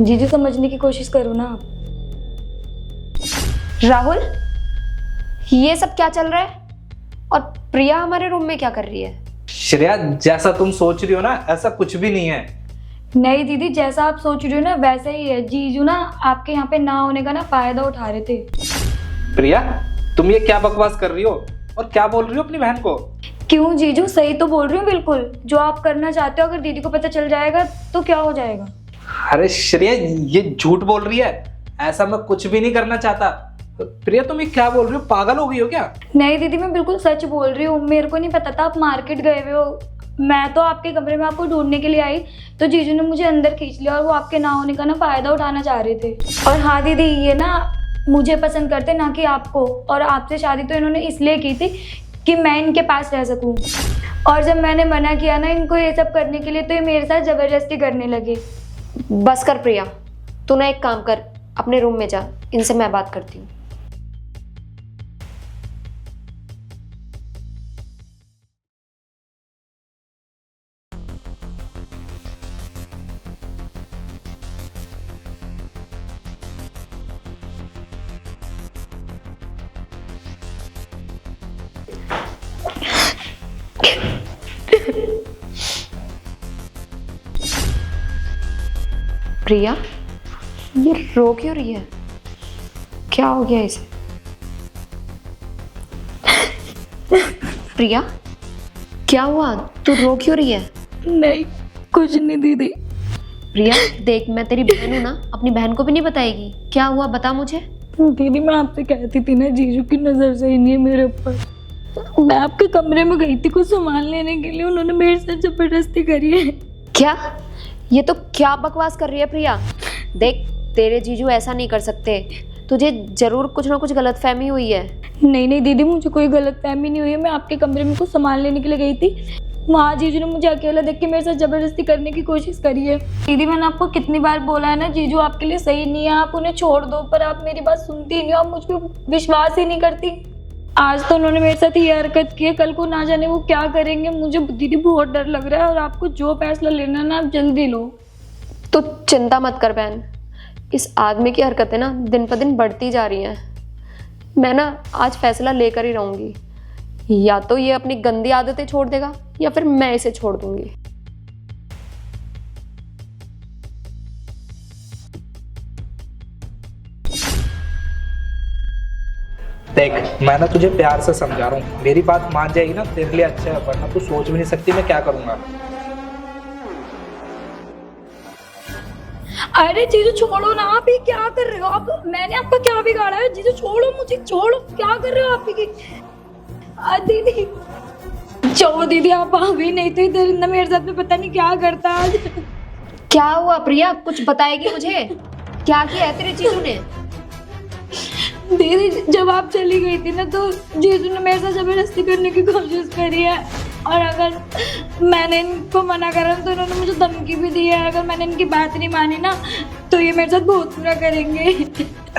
जीजू समझने की कोशिश करो ना आप। राहुल, ये सब क्या चल रहा है? और प्रिया हमारे रूम में क्या कर रही है? श्रेया, जैसा तुम सोच रही हो ना ऐसा कुछ भी नहीं है। नहीं दीदी, जैसा आप सोच रहे हो ना वैसा ही है। जीजू ना आपके यहाँ पे ना होने का ना फायदा उठा रहे थे। प्रिया, तुम ये क्या बकवास कर रही हो और क्या बोल रही हो अपनी बहन को? क्यों जीजू, सही तो बोल रही हूँ बिल्कुल। जो आप करना चाहते हो अगर दीदी को पता चल जाएगा तो क्या हो जाएगा? अरे श्रेया, ये झूठ बोल रही है। ऐसा मैं कुछ भी नहीं करना चाहता। प्रिया, तुम ये क्या बोल रही हो? पागल हो गई हो क्या? नहीं दीदी, मैं बिल्कुल सच बोल रही हूँ। मेरे को नहीं पता था आप मार्केट गए हुए हो। मैं तो आपके कमरे में आपको ढूंढने के लिए आई तो जीजू ने मुझे अंदर खींच लिया और वो आपके ना होने का ना फायदा उठाना चाह रहे थे। और हाँ दीदी, ये ना मुझे पसंद करते ना कि आपको। और आपसे शादी तो इन्होंने इसलिए की थी कि मैं इनके पास रह सकूं। और जब मैंने मना किया ना इनको ये सब करने के लिए तो ये मेरे साथ जबरदस्ती करने लगे। बस कर प्रिया, तू ना एक काम कर, अपने रूम में जा, इनसे मैं बात करती हूँ। प्रिया, ये रो क्यों रही है? क्या हो गया इसे? प्रिया, क्या हुआ? तू रो क्यों रही है? नहीं, कुछ नहीं दीदी। प्रिया देख, मैं तेरी बहन हूं ना, अपनी बहन को भी नहीं बताएगी? क्या हुआ बता मुझे। दीदी मैं आपसे कहती थी ना, जीजू की नज़र सही नहीं है मेरे ऊपर। मैं आपके कमरे में गई थी कुछ सामान लेने के लिए, उन्होंने मेरे साथ जबरदस्ती करी है। क्या? ये तो क्या बकवास कर रही है प्रिया। देख, तेरे जीजू ऐसा नहीं कर सकते, तुझे जरूर कुछ ना कुछ गलतफहमी हुई है। नहीं नहीं दीदी, मुझे कोई गलतफहमी नहीं हुई है। मैं आपके कमरे में कुछ सामान लेने के लिए गई थी, वहाँ जीजू ने मुझे अकेला देख के मेरे साथ जबरदस्ती करने की कोशिश करी है। दीदी मैंने आपको कितनी बार बोला है ना, जीजू आपके लिए सही नहीं है, आप उन्हें छोड़ दो। पर आप मेरी बात सुनती ही नहीं हो, आप मुझ पर विश्वास ही नहीं करती। आज तो उन्होंने मेरे साथ ये हरकत की है, कल को ना जाने वो क्या करेंगे। मुझे दीदी बहुत डर लग रहा है। और आपको जो फैसला लेना ना आप जल्दी लो। तो चिंता मत कर बहन, इस आदमी की हरकतें ना दिन पर दिन बढ़ती जा रही हैं। मैं ना आज फैसला लेकर ही रहूंगी, या तो ये अपनी गंदी आदतें छोड़ देगा या फिर मैं इसे छोड़ दूंगी। देख, मैं ना तुझे प्यार से समझा रहा हूँ, मेरी बात मान जाएगी ना तेरे लिए अच्छा है, वरना तू सोच भी नहीं सकती मैं क्या करूंगा। अरे जीजू छोड़ो ना, आप ये क्या कर रहे हो? आप, मैंने आपका क्या बिगाड़ा है? जीजू छोड़ो मुझे, छोड़ो। क्या कर रहे हो आप? दीदी छोड़ो दीदी, आप आ गई, नहीं तो इधर ना मेरे साथ में पता नहीं क्या करता आज। क्या हुआ प्रिया, कुछ बताएगी मुझे? क्या किया है तेरे जीजू ने? दीदी जब आप चली गई थी ना तो जीजू ने मेरे साथ जबरदस्ती करने की कोशिश करी है। और अगर मैंने इनको मना करा तो इन्होंने मुझे धमकी भी दी है, अगर मैंने इनकी बात नहीं मानी ना तो ये मेरे साथ बहुत बुरा करेंगे।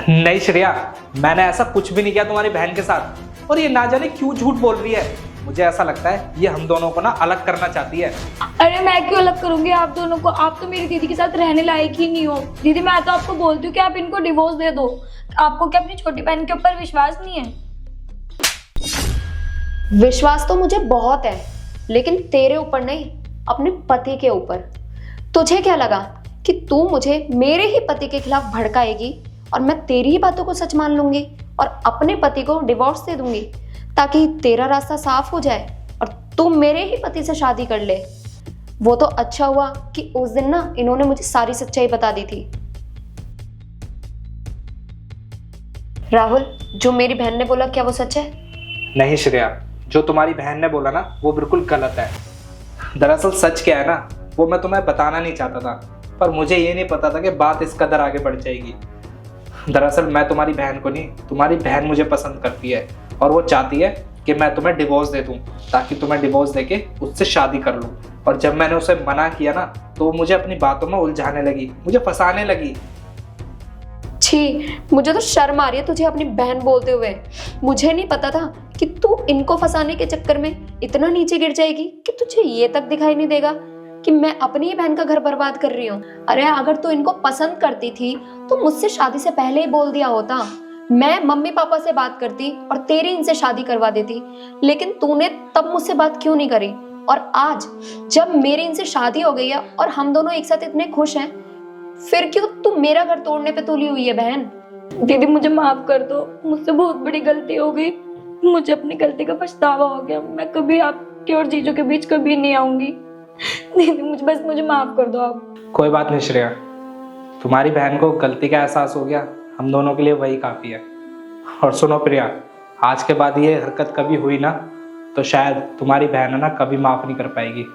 नहीं श्रेया, मैंने ऐसा कुछ भी नहीं किया तुम्हारी बहन के साथ। और ये ना जाने क्यों झूठ बोल रही है। मुझे ऐसा लगता है ये हम दोनों को ना अलग करना चाहती है। अरे मैं क्यों अलग करूंगी आप दोनों को? आप तो मेरी दीदी के साथ रहने लायक ही नहीं हो। दीदी मैं तो आपको बोलती हूँ कि आप इनको डिवोर्स दे दो। आपको क्या अपनी छोटी बहन के ऊपर विश्वास नहीं है? विश्वास तो मुझे बहुत है, लेकिन तेरे ऊपर नहीं, अपने पति के ऊपर। तुझे क्या लगा कि तू मुझे मेरे ही पति के खिलाफ भड़काएगी और मैं तेरी ही बातों को सच मान लूंगी और अपने पति को डिवोर्स दे दूंगी ताकि तेरा रास्ता साफ हो जाए और तू मेरे ही पति से शादी कर ले? वो तो अच्छा हुआ कि उस दिन ना इन्होंने मुझे सारी सच्चाई बता दी थी। राहुल, जो मेरी बहन ने बोला क्या वो सच है? नहीं श्रेया, जो तुम्हारी बहन ने बोला ना वो बिल्कुल गलत है। दरअसल सच क्या है ना वो मैं तुम्हें बताना नहीं चाहता था, पर मुझे ये नहीं पता था कि बात इस कदर आगे बढ़ जाएगी। दरअसल मैं तुम्हारी बहन को नहीं, तुम्हारी बहन मुझे पसंद करती है और वो चाहती है कि मैं तुम्हें डिवोर्स दे दूं ताकि तुम्हें डिवोर्स देके उससे शादी कर लूं। और जब मैंने उसे मना किया ना तो वो मुझे अपनी बातों में उलझाने लगी, मुझे फंसाने लगी। छी, मुझे तो शर्म आ रही है तुझे अपनी बहन बोलते हुए। मुझे नहीं पता था कि तू इनको फंसाने के चक्कर में इतना नीचे गिर जाएगी कि तुझे ये तक दिखाई नहीं देगा कि मैं अपनी ही बहन का घर बर्बाद कर रही हूँ? अरे अगर तू इनको पसंद करती थी तो मुझसे शादी से पहले ही बोल दिया होता। मैं मम्मी पापा से बात करती और तेरी इनसे शादी करवा देती, लेकिन तूने तब मुझसे बात क्यों नहीं करी? और आज जब मेरी इनसे शादी हो गई है और हम दोनों एक साथ इतने खुश हैं, फिर क्यों तू मेरा घर तोड़ने पे तुली हुई है बहन? दीदी मुझे माफ कर दो, मुझसे बहुत बड़ी गलती हो गई, मुझे अपनी गलती का पछतावा हो गया। मैं कभी आपके और जीजू के बीच कभी नहीं आऊंगी। दीदी मुझे माफ कर दो आप। कोई बात नहीं श्रेया, तुम्हारी बहन को गलती का एहसास हो गया, हम दोनों के लिए वही काफ़ी है। और सुनो प्रिया, आज के बाद ये हरकत कभी हुई ना तो शायद तुम्हारी बहन है ना कभी माफ़ नहीं कर पाएगी।